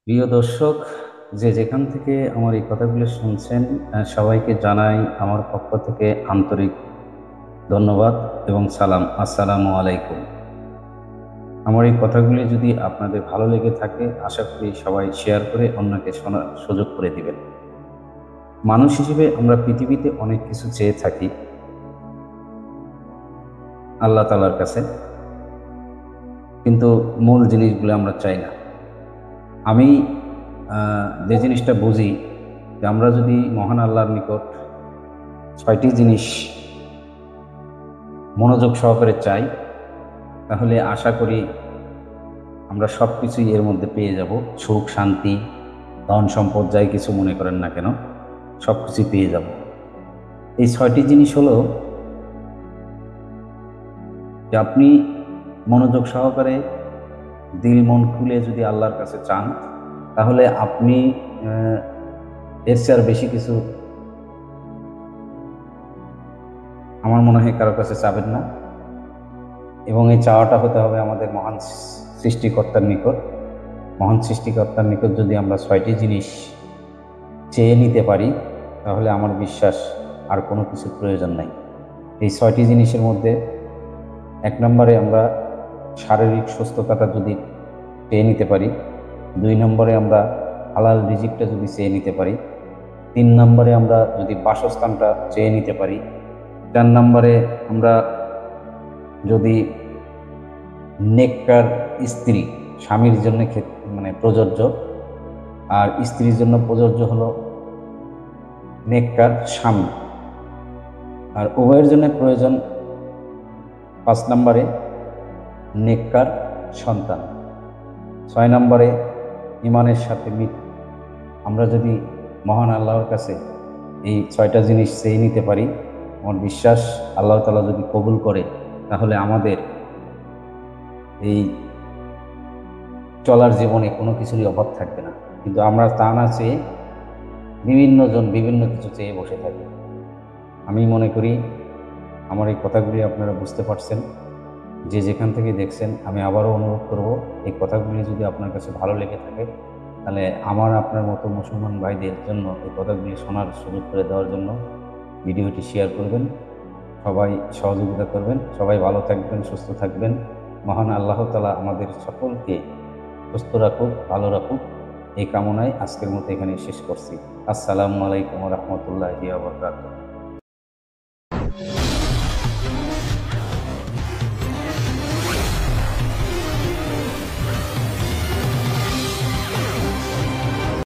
প্রিয় দর্শক, যে যেখান থেকে আমার এই কথাগুলো শুনছেন, সবাইকে জানাই আমার পক্ষ থেকে আন্তরিক ধন্যবাদ এবং সালাম। আসসালামু আলাইকুম। আমার এই কথাগুলি যদি আপনাদের ভালো লেগে থাকে, আশা করি সবাই শেয়ার করে অন্যকে শোনার সুযোগ করে দিবেন। মানুষ হিসেবে আমরা পৃথিবীতে অনেক কিছু চেয়ে থাকি আল্লাহ তাআলার কাছে, কিন্তু মূল জিনিসগুলো আমরা চাই না। আমি যে জিনিসটা বুঝি, যে আমরা যদি মহান আল্লাহর নিকট ৬টি জিনিস মনোযোগ সহকারে চাই, তাহলে আশা করি আমরা সব কিছুই এর মধ্যে পেয়ে যাব। সুখ, শান্তি, ধন সম্পদ, যাই কিছু মনে করেন না কেন, সব কিছুই পেয়ে যাব। এই ৬টি জিনিস হলো যে আপনি মনোযোগ সহকারে দিল মন খুলে যদি আল্লাহর কাছে চান, তাহলে আপনি এর চেয়ে আর বেশি কিছু আমার মনে হয় কারো কাছে চাবেন না। এবং এই চাওয়াটা হতে হবে আমাদের মহান সৃষ্টিকর্তার নিকট। মহান সৃষ্টিকর্তার নিকট যদি আমরা ৬টি জিনিস চেয়ে নিতে পারি, তাহলে আমার বিশ্বাস আর কোনো কিছুর প্রয়োজন নাই। এই ৬টি জিনিসের মধ্যে ১ নম্বরে আমরা শারীরিক সুস্থতাটা যদি চেয়ে নিতে পারি, ২ নম্বরে আমরা হালাল রিজিকটা যদি চেয়ে নিতে পারি, ৩ নম্বরে আমরা যদি বাসস্থানটা চেয়ে নিতে পারি, ৪ নম্বরে আমরা যদি নেককার স্ত্রী, স্বামীর জন্য মানে প্রযোজ্য, আর স্ত্রীর জন্য প্রযোজ্য হলো নেককার স্বামী, আর উভয়ের জন্য প্রয়োজন ৫ নম্বরে নেককার সন্তান, ৬ নম্বরে ইমানের সাথে মৃত্যু। আমরা যদি মহান আল্লাহর কাছে এই ৬টা জিনিস চেয়ে নিতে পারি, আমার বিশ্বাস আল্লাহ তাআলা যদি কবুল করে, তাহলে আমাদের এই চলার জীবনে কোনো কিছুরই অভাব থাকবে না। কিন্তু আমরা তা না চেয়ে বিভিন্ন জন বিভিন্ন কিছু চেয়ে বসে থাকি। আমি মনে করি আমার এই কথাগুলি আপনারা বুঝতে পারছেন। যে যেখান থেকে দেখছেন, আমি আবারও অনুরোধ করব, এই কথাগুলি যদি আপনার কাছে ভালো লেগে থাকে, তাহলে আমার আপনার মতো মুসলমান ভাইদের জন্য এই কথাগুলি শোনার সুযোগ করে দেওয়ার জন্য ভিডিওটি শেয়ার করবেন। সবাই সহযোগিতা করবেন। সবাই ভালো থাকবেন, সুস্থ থাকবেন। মহান আল্লাহ তাআলা আমাদের সকলকে সুস্থ রাখুক, ভালো রাখুক, এই কামনায় আজকের মতো এখানে শেষ করছি। আসসালামু আলাইকুম ওয়া রাহমাতুল্লাহি ওয়া বারাকাতুহু।